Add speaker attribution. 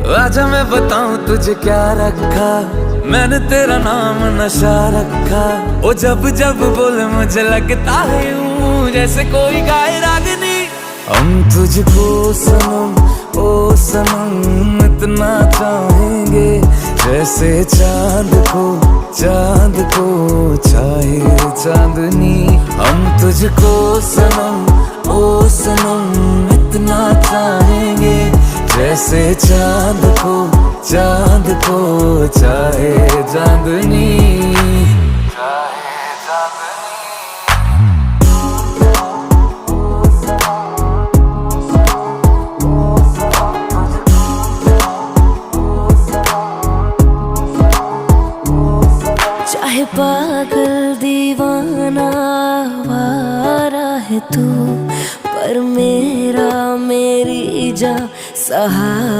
Speaker 1: आजा मैं बताऊं तुझे क्या रखा, मैंने तेरा नाम नशा रखा। ओ जब जब बोले मुझे लगता है यूं जैसे कोई गाए रागनी। हम तुझको सनम ओ सनम इतना चाहेंगे, जैसे चांद को चाहे चांदनी। हम तुझको सनम ओ सनम इतना चाहेंगे, जैसे चांद को चाहे चांदनी।
Speaker 2: चाहे पागल दीवाना आवारा है तू, पर मेरी जा सहारा।